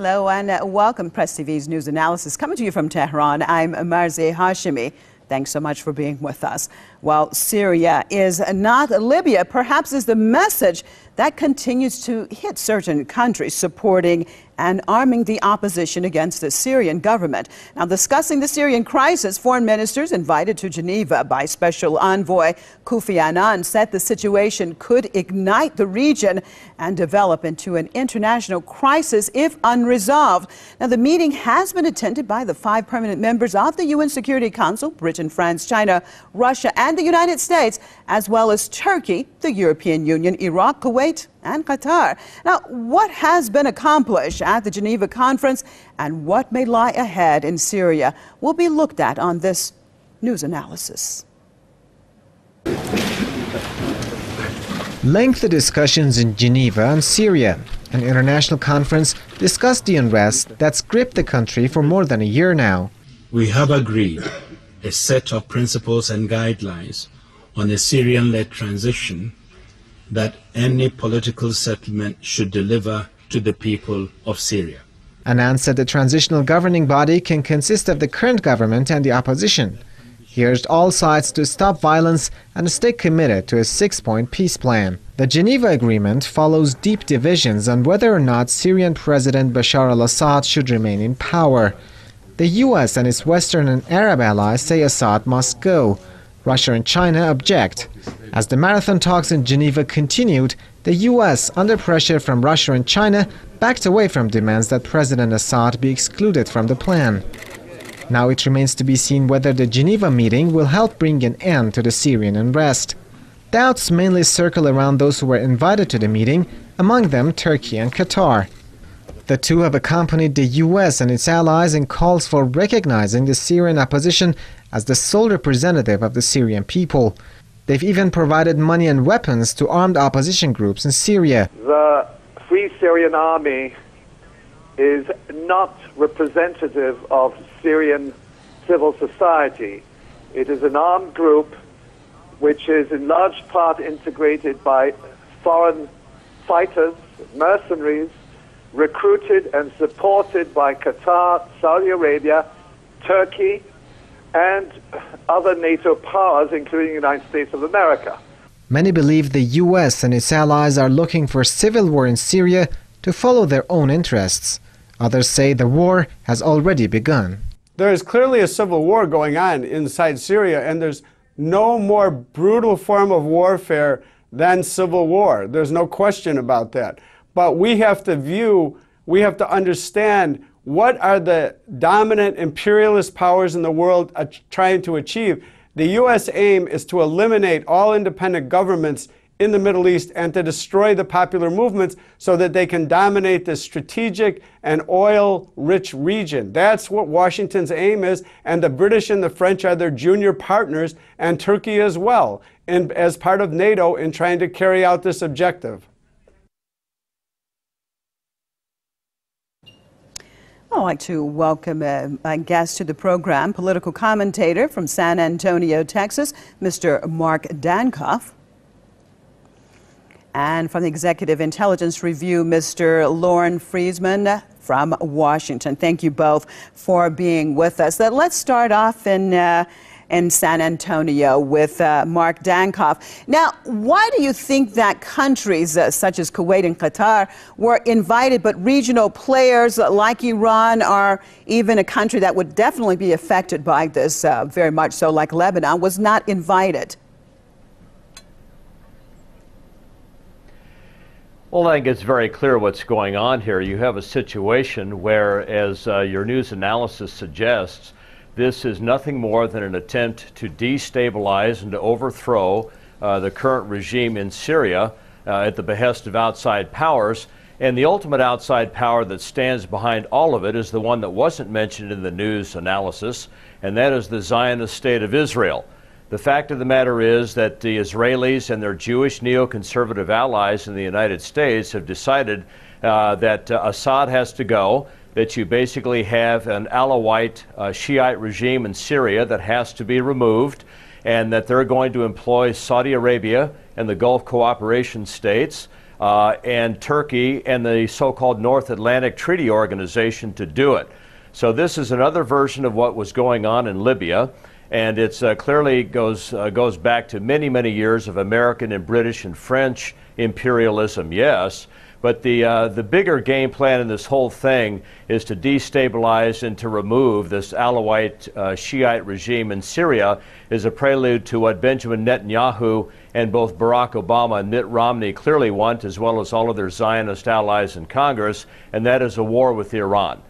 Hello and welcome. Press TV's news analysis coming to you from Tehran. I'm Marzi Hashimi. Thanks so much for being with us. While Syria is not Libya, perhaps is the message that continues to hit certain countries supporting and arming the opposition against the Syrian government. Now, discussing the Syrian crisis, foreign ministers invited to Geneva by Special Envoy Kofi Annan said the situation could ignite the region and develop into an international crisis if unresolved. Now, the meeting has been attended by the 5 permanent members of the UN Security Council, Britain, France, China, Russia, and the United States, as well as Turkey, the European Union, Iraq, Kuwait, and Qatar. Now, what has been accomplished at the Geneva conference and what may lie ahead in Syria will be looked at on this news analysis. Lengthy discussions in Geneva on Syria. An international conference discussed the unrest that's gripped the country for more than a year now. We have agreed a set of principles and guidelines on a Syrian-led transition that any political settlement should deliver to the people of Syria. Annan said the transitional governing body can consist of the current government and the opposition. He urged all sides to stop violence and stay committed to a 6-point peace plan. The Geneva Agreement follows deep divisions on whether or not Syrian President Bashar al-Assad should remain in power. The US and its Western and Arab allies say Assad must go. Russia and China object. As the marathon talks in Geneva continued, the US, under pressure from Russia and China, backed away from demands that President Assad be excluded from the plan. Now it remains to be seen whether the Geneva meeting will help bring an end to the Syrian unrest. Doubts mainly circle around those who were invited to the meeting, among them Turkey and Qatar. The two have accompanied the US and its allies in calls for recognizing the Syrian opposition as the sole representative of the Syrian people. They've even provided money and weapons to armed opposition groups in Syria. The Free Syrian Army is not representative of Syrian civil society. It is an armed group which is in large part integrated by foreign fighters, mercenaries, recruited and supported by Qatar, Saudi Arabia, Turkey, and other NATO powers, including the United States of America. Many believe the US and its allies are looking for civil war in Syria to follow their own interests. Others say the war has already begun. There is clearly a civil war going on inside Syria, and there's no more brutal form of warfare than civil war. There's no question about that. But we have to understand what are the dominant imperialist powers in the world trying to achieve. The U.S. aim is to eliminate all independent governments in the Middle East and to destroy the popular movements so that they can dominate this strategic and oil-rich region. That's what Washington's aim is, and the British and the French are their junior partners, and Turkey as well, as part of NATO in trying to carry out this objective. I'd like to welcome a guest to the program, political commentator from San Antonio, Texas, Mr. Mark Dankoff. And from the Executive Intelligence Review, Mr. Lauren Friesman from Washington. Thank you both for being with us. Let's start off in San Antonio with Mark Dankoff. Now, why do you think that countries such as Kuwait and Qatar were invited, but regional players like Iran or even a country that would definitely be affected by this, very much so like Lebanon, was not invited? Well, I think it's very clear what's going on here. You have a situation where, as your news analysis suggests, this is nothing more than an attempt to destabilize and to overthrow the current regime in Syria at the behest of outside powers. And the ultimate outside power that stands behind all of it is the one that wasn't mentioned in the news analysis, and that is the Zionist state of Israel. The fact of the matter is that the Israelis and their Jewish neoconservative allies in the United States have decided that Assad has to go, that you basically have an Alawite Shiite regime in Syria that has to be removed, and that they're going to employ Saudi Arabia and the Gulf cooperation states and Turkey and the so-called North Atlantic Treaty Organization to do it. So this is another version of what was going on in Libya, and it's clearly goes back to many, many years of American and British and French imperialism, yes. But the bigger game plan in this whole thing is to destabilize and to remove this Alawite Shiite regime in Syria as a prelude to what Benjamin Netanyahu and both Barack Obama and Mitt Romney clearly want, as well as all of their Zionist allies in Congress, and that is a war with Iran.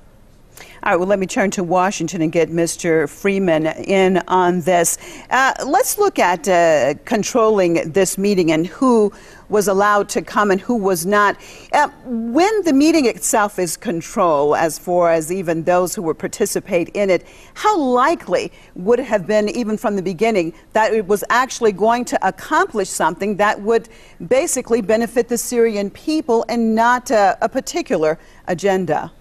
All right, well, let me turn to Washington and get Mr. Freeman in on this. Let's look at controlling this meeting and who was allowed to come and who was not. When the meeting itself is controlled, as far as even those who would participate in it, how likely would it have been, even from the beginning, that it was actually going to accomplish something that would basically benefit the Syrian people and not a particular agenda?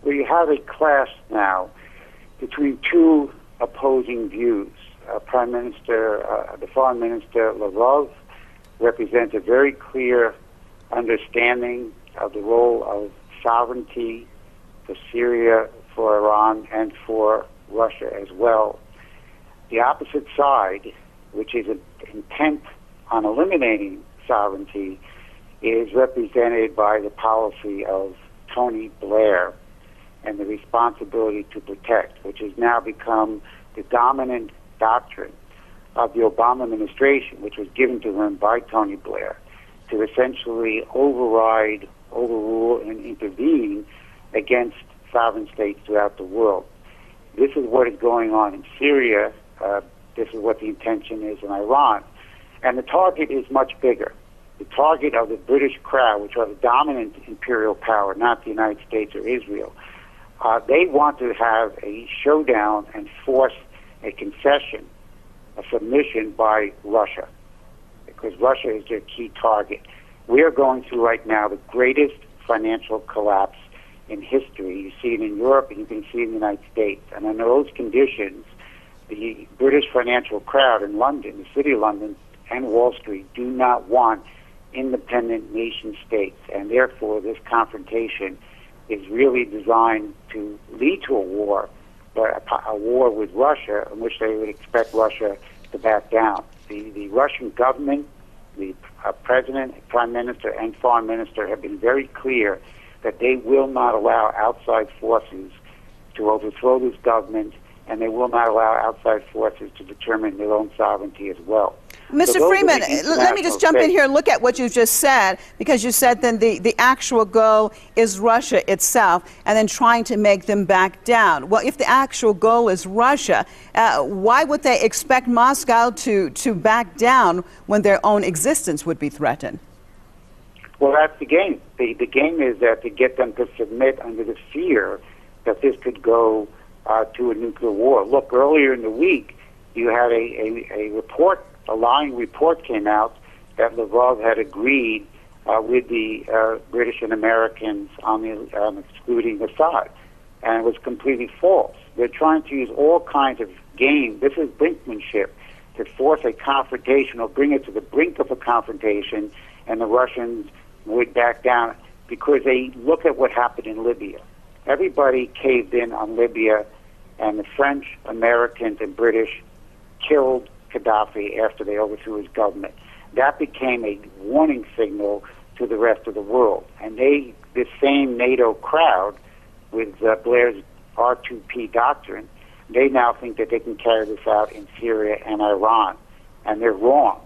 We have a clash now between two opposing views. Prime Minister, the Foreign Minister Lavrov represents a very clear understanding of the role of sovereignty for Syria, for Iran, and for Russia as well. The opposite side, which is intent on eliminating sovereignty, is represented by the policy of Tony Blair and the responsibility to protect, which has now become the dominant doctrine of the Obama administration, which was given to him by Tony Blair, to essentially override, overrule, and intervene against sovereign states throughout the world. This is what is going on in Syria. This is what the intention is in Iran. And the target is much bigger. The target of the British crowd, which are the dominant imperial power, not the United States or Israel, they want to have a showdown and force a concession, a submission by Russia, because Russia is their key target. We are going through right now the greatest financial collapse in history. You see it in Europe and you can see it in the United States. And under those conditions, the British financial crowd in London, the city of London, and Wall Street do not want independent nation states. And therefore, this confrontation is really designed to lead to a war, but a war with Russia, in which they would expect Russia to back down. The Russian government, the president, prime minister, and foreign minister have been very clear that they will not allow outside forces to overthrow this government, and they will not allow outside forces to determine their own sovereignty as well. Mr. Freeman, let me just jump in here and look at what you just said, because you said then the actual goal is Russia itself and then trying to make them back down. Well, if the actual goal is Russia, why would they expect Moscow to back down when their own existence would be threatened? Well, that's the game. The game is that to get them to submit under the fear that this could go to a nuclear war. Look, earlier in the week, you had a report, a lying report came out that Lavrov had agreed with the British and Americans on excluding Assad, and it was completely false. They're trying to use all kinds of game. This is brinkmanship to force a confrontation or bring it to the brink of a confrontation, and the Russians would back down because they look at what happened in Libya. Everybody caved in on Libya, and the French, Americans, and British killed Gaddafi after they overthrew his government. That became a warning signal to the rest of the world. And this same NATO crowd, with Blair's R2P doctrine, they now think that they can carry this out in Syria and Iran. And they're wrong.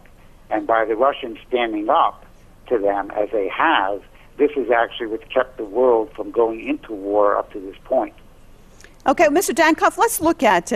And by the Russians standing up to them, as they have, this is actually what's kept the world from going into war up to this point. Okay, Mr. Dankoff, let's look at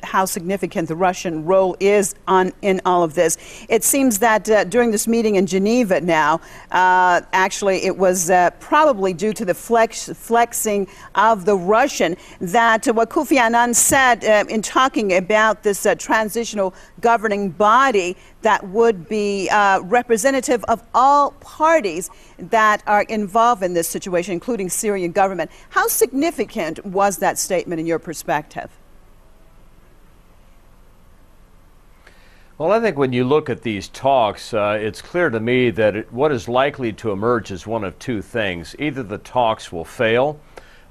how significant the Russian role is in all of this. It seems that during this meeting in Geneva now, actually it was probably due to the flexing of the Russian that what Kofi Annan said in talking about this transitional governing body that would be representative of all parties that are involved in this situation, including Syrian government. How significant was that statement in your perspective? Well, I think when you look at these talks, it's clear to me that what is likely to emerge is one of two things. Either the talks will fail,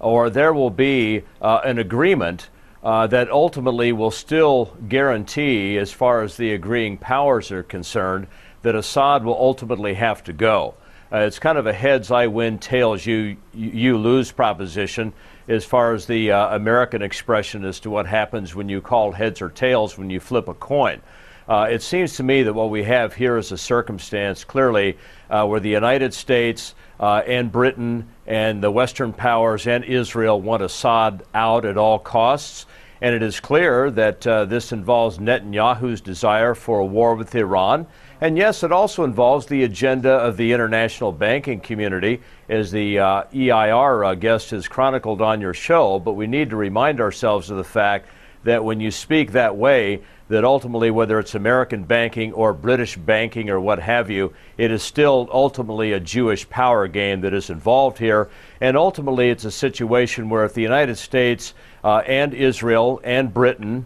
or there will be an agreement that ultimately will still guarantee, as far as the agreeing powers are concerned, that Assad will ultimately have to go. It's kind of a heads I win, tails you lose proposition as far as the American expression as to what happens when you call heads or tails when you flip a coin. It seems to me that what we have here is a circumstance clearly where the United States and Britain and the Western powers and Israel want Assad out at all costs. And it is clear that this involves Netanyahu's desire for a war with Iran. And yes, it also involves the agenda of the international banking community, as the EIR guest has chronicled on your show. But we need to remind ourselves of the fact that when you speak that way, that ultimately, whether it's American banking or British banking or what have you, it is still ultimately a Jewish power game that is involved here. And ultimately, it's a situation where if the United States and Israel and Britain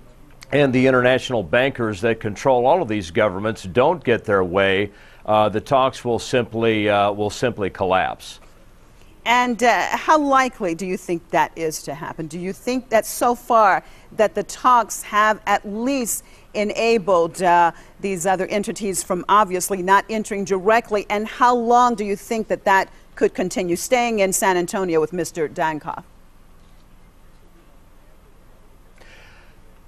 and the international bankers that control all of these governments don't get their way, the talks will simply collapse. And how likely do you think that is to happen? Do you think that so far that the talks have at least enabled these other entities from obviously not entering directly? And how long do you think that that could continue? Staying in San Antonio with Mr. Dankoff.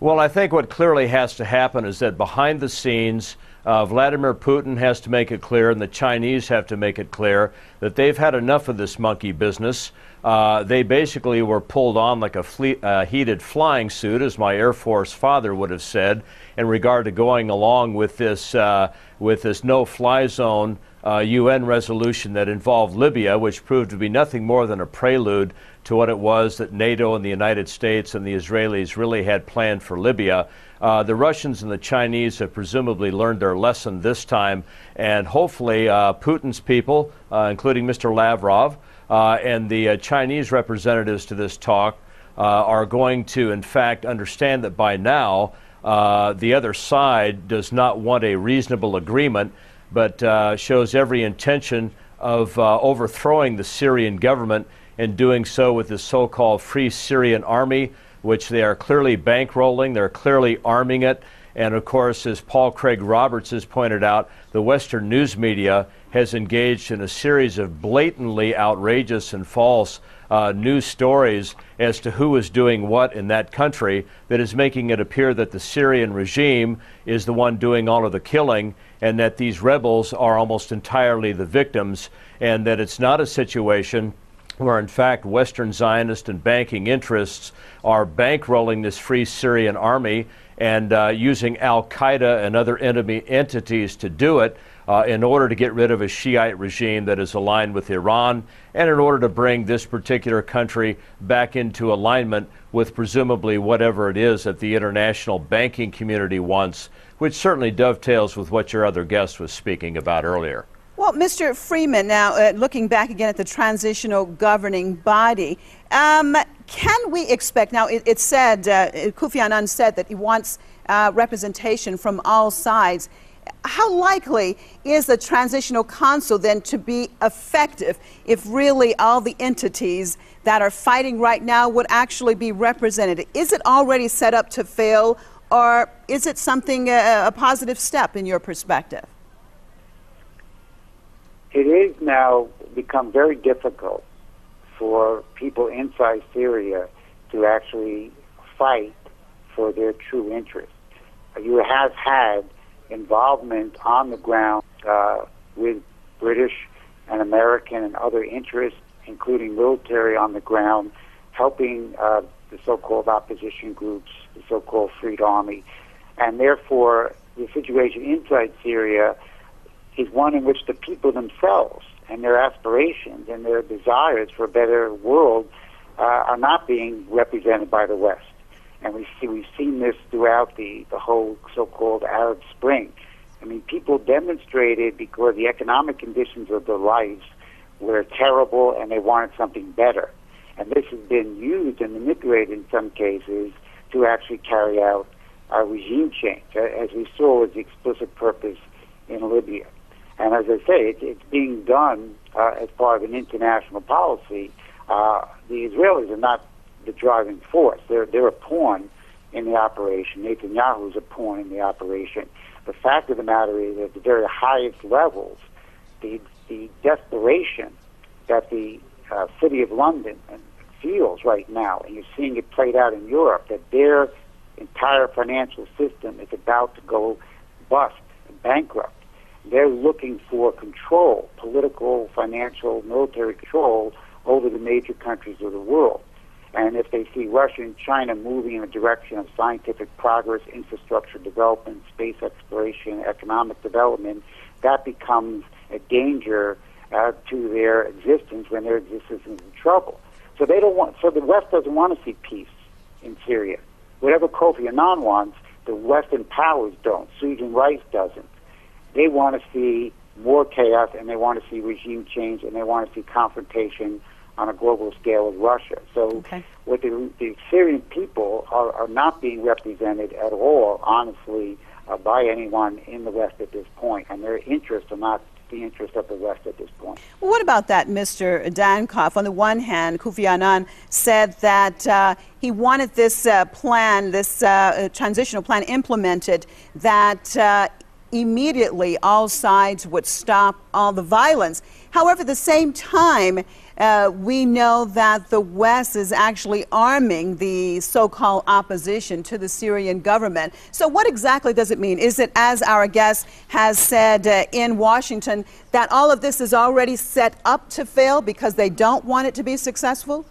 Well, I think what clearly has to happen is that behind the scenes, Vladimir Putin has to make it clear, and the Chinese have to make it clear, that they've had enough of this monkey business. They basically were pulled on like a heated flying suit, as my Air Force father would have said, in regard to going along with this no-fly zone UN resolution that involved Libya, which proved to be nothing more than a prelude to what it was that NATO and the United States and the Israelis really had planned for Libya. The Russians and the Chinese have presumably learned their lesson this time, and hopefully Putin's people, including Mr. Lavrov, and the Chinese representatives to this talk are going to, in fact, understand that by now the other side does not want a reasonable agreement, but shows every intention of overthrowing the Syrian government, and doing so with the so-called Free Syrian Army, which they are clearly bankrolling, they're clearly arming it. And of course, as Paul Craig Roberts has pointed out, the Western news media has engaged in a series of blatantly outrageous and false news stories as to who is doing what in that country, that is making it appear that the Syrian regime is the one doing all of the killing, and that these rebels are almost entirely the victims, and that it's not a situation where in fact Western Zionist and banking interests are bankrolling this Free Syrian Army and using Al-Qaeda and other enemy entities to do it in order to get rid of a Shiite regime that is aligned with Iran, and in order to bring this particular country back into alignment with presumably whatever it is that the international banking community wants, which certainly dovetails with what your other guest was speaking about earlier. Well, Mr. Freeman, now looking back again at the transitional governing body, can we expect, now it said, Kofi Annan said that he wants representation from all sides. How likely is the transitional council then to be effective if really all the entities that are fighting right now would actually be represented? Is it already set up to fail, or is it something, a positive step in your perspective? It is now become very difficult for people inside Syria to actually fight for their true interests. You have had involvement on the ground with British and American and other interests, including military on the ground, helping the so-called opposition groups, the so-called Freed Army. And therefore, the situation inside Syria is one in which the people themselves and their aspirations and their desires for a better world are not being represented by the West. And we've seen this throughout the whole so-called Arab Spring. I mean, people demonstrated because the economic conditions of their lives were terrible and they wanted something better. And this has been used and manipulated in some cases to actually carry out regime change, as we saw as the explicit purpose in Libya. And as I say, it's being done as part of an international policy. The Israelis are not the driving force. They're a pawn in the operation. Netanyahu is a pawn in the operation. The fact of the matter is, at the very highest levels, the desperation that the city of London feels right now, and you're seeing it played out in Europe, that their entire financial system is about to go bust, bankrupt. They're looking for control, political, financial, military control over the major countries of the world. And if they see Russia and China moving in the direction of scientific progress, infrastructure development, space exploration, economic development, that becomes a danger to their existence when their existence is in trouble. So they don't want. So the West doesn't want to see peace in Syria. Whatever Kofi Annan wants, the Western powers don't. Susan Rice doesn't. They want to see more chaos, and they want to see regime change, and they want to see confrontation on a global scale with Russia. So what the Syrian people are not being represented at all, honestly, by anyone in the West at this point, and their interests are not the interest of the West at this point. Well, what about that, Mr. Dankoff? On the one hand, Kofi Annan said that he wanted this plan, this transitional plan implemented, that immediately all sides would stop all the violence. However, at the same time, we know that the West is actually arming the so-called opposition to the Syrian government. So what exactly does it mean? Is it, as our guest has said in Washington, that all of this is already set up to fail because they don't want it to be successful?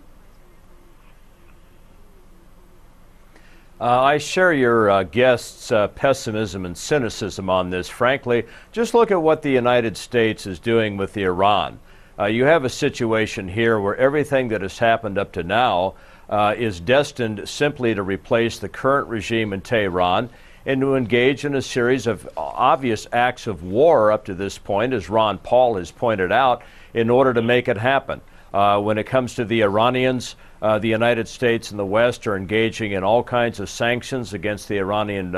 I share your guest's pessimism and cynicism on this. Frankly, just look at what the United States is doing with Iran. You have a situation here where everything that has happened up to now is destined simply to replace the current regime in Tehran and to engage in a series of obvious acts of war up to this point, as Ron Paul has pointed out, in order to make it happen. When it comes to the Iranians, the United States and the West are engaging in all kinds of sanctions against the Iranian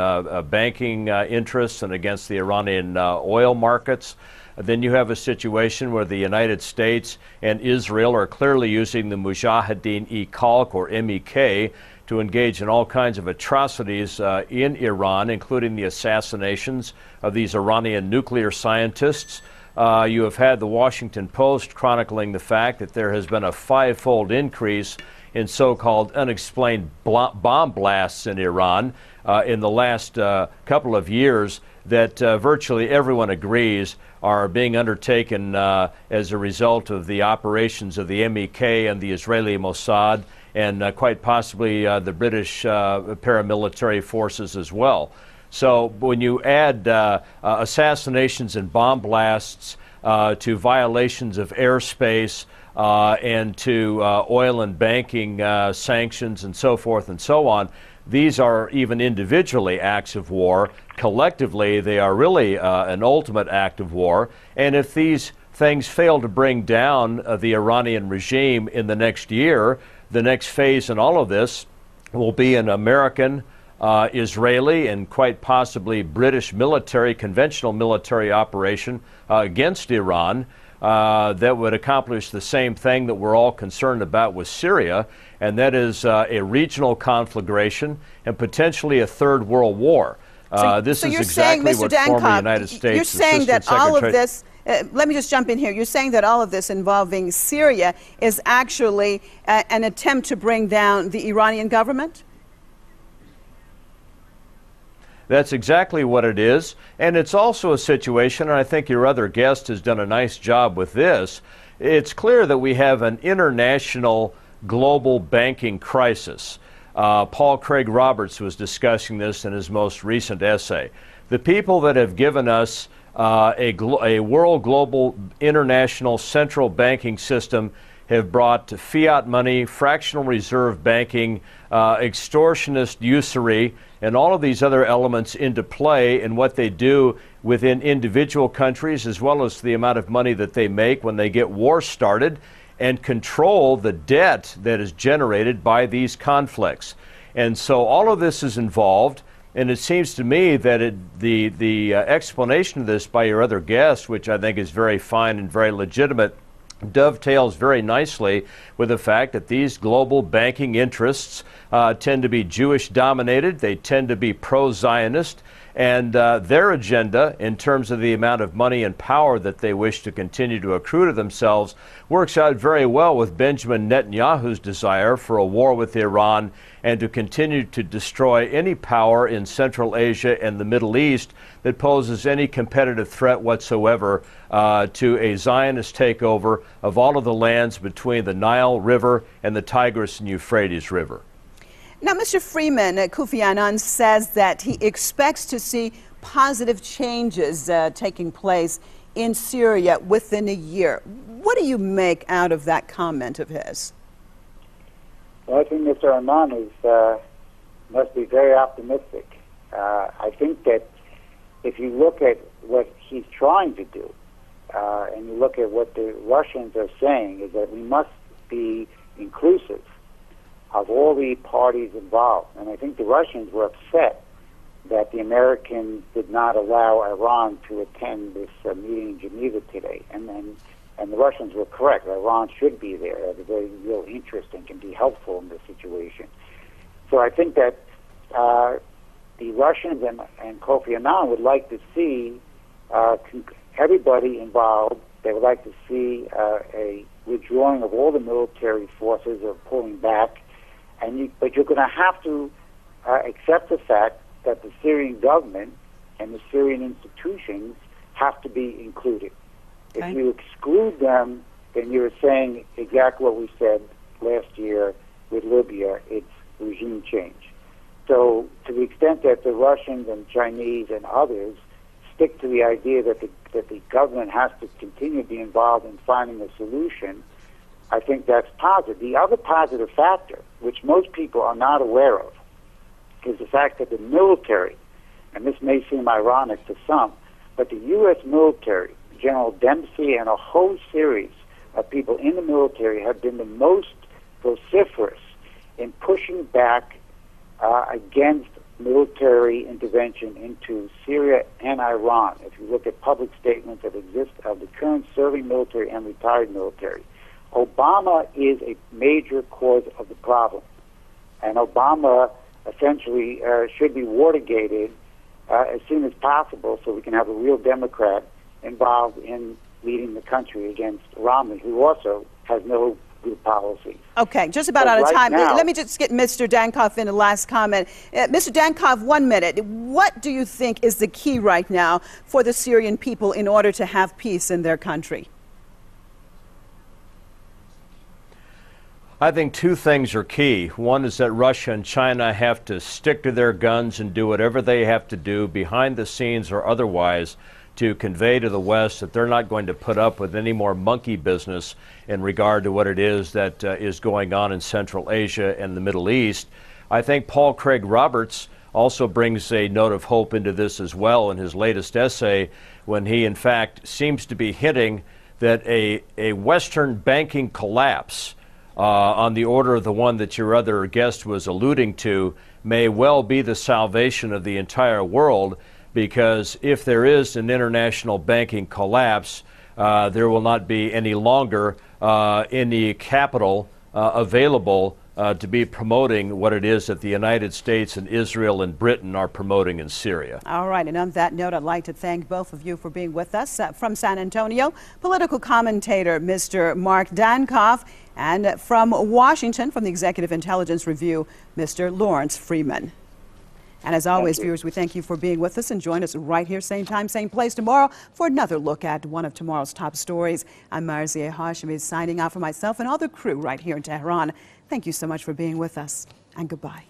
banking interests and against the Iranian oil markets. Then you have a situation where the United States and Israel are clearly using the Mujahideen-e-Khalq, or MEK, to engage in all kinds of atrocities in Iran, including the assassinations of these Iranian nuclear scientists. You have had the Washington Post chronicling the fact that there has been a 5-fold increase in so-called unexplained bomb blasts in Iran in the last couple of years that virtually everyone agrees are being undertaken as a result of the operations of the MEK and the Israeli Mossad and quite possibly the British paramilitary forces as well. So when you add assassinations and bomb blasts to violations of airspace and to oil and banking sanctions and so forth and so on, these are even individually acts of war. Collectively, they are really an ultimate act of war. And if these things fail to bring down the Iranian regime in the next year, the next phase in all of this will be an American, Israeli, and quite possibly British military, conventional military operation against Iran that would accomplish the same thing that we're all concerned about with Syria, and that is a regional conflagration and potentially a third world war. This is exactly what former United States you're saying that all of this, let me just jump in here. You're saying that all of this involving Syria is actually an attempt to bring down the Iranian government? That's exactly what it is. And it's also a situation, and I think your other guest has done a nice job with this, it's clear that we have an international global banking crisis. Paul Craig Roberts was discussing this in his most recent essay. The people that have given us a world global international central banking system have brought fiat money, fractional reserve banking, extortionist usury, and all of these other elements into play in what they do within individual countries, as well as the amount of money that they make when they get wars started, and control the debt that is generated by these conflicts. And so all of this is involved, And it seems to me that the explanation of this by your other guest, which I think is very fine and very legitimate, dovetails very nicely with the fact that these global banking interests tend to be Jewish dominated. They tend to be pro-Zionist. And their agenda, in terms of the amount of money and power that they wish to continue to accrue to themselves, works out very well with Benjamin Netanyahu's desire for a war with Iran and to continue to destroy any power in Central Asia and the Middle East that poses any competitive threat whatsoever to a Zionist takeover of all of the lands between the Nile River and the Tigris and Euphrates River. Now, Mr. Freeman, Kofi Annan says that he expects to see positive changes taking place in Syria within a year. What do you make out of that comment of his? Well, I think Mr. Annan must be very optimistic. I think that if you look at what he's trying to do, and you look at what the Russians are saying, is that we must be inclusive of all the parties involved. And I think the Russians were upset that the Americans did not allow Iran to attend this meeting in Geneva today. And the Russians were correct. Iran should be there. They have a very real interest and can be helpful in this situation. So I think that the Russians and Kofi Annan would like to see everybody involved. They would like to see a withdrawing of all the military forces or pulling back. But you're going to have to accept the fact that the Syrian government and the Syrian institutions have to be included. Okay. If you exclude them, then you're saying exactly what we said last year with Libya, it's regime change. So to the extent that the Russians and Chinese and others stick to the idea that the government has to continue to be involved in finding a solution, I think that's positive. The other positive factor, which most people are not aware of, is the fact that the military, and this may seem ironic to some, but the U.S. military, General Dempsey and a whole series of people in the military have been the most vociferous in pushing back against military intervention into Syria and Iran. If you look at public statements that exist of the current serving military and retired military, Obama is a major cause of the problem, and Obama essentially should be Watergated as soon as possible so we can have a real Democrat involved in leading the country against Romney, who also has no good policy. Okay, just about out of time. Let me just get Mr. Dankoff in a last comment. Mr. Dankoff, 1 minute. What do you think is the key right now for the Syrian people in order to have peace in their country? I think two things are key. One is that Russia and China have to stick to their guns and do whatever they have to do behind the scenes or otherwise to convey to the West that they're not going to put up with any more monkey business in regard to what it is that is going on in Central Asia and the Middle East. I think Paul Craig Roberts also brings a note of hope into this as well in his latest essay, when he in fact seems to be hinting that a Western banking collapse on the order of the one that your other guest was alluding to may well be the salvation of the entire world, because if there is an international banking collapse, there will not be any longer any capital available to be promoting what it is that the United States and Israel and Britain are promoting in Syria. All right, and on that note, I'd like to thank both of you for being with us. From San Antonio, political commentator Mr. Mark Dankoff, and from Washington, from the Executive Intelligence Review, Mr. Lawrence Freeman. And as always, viewers, we thank you for being with us, and join us right here, same time, same place tomorrow for another look at one of tomorrow's top stories. I'm Marzieh Hashemi, signing out for myself and all the crew right here in Tehran. Thank you so much for being with us, and goodbye.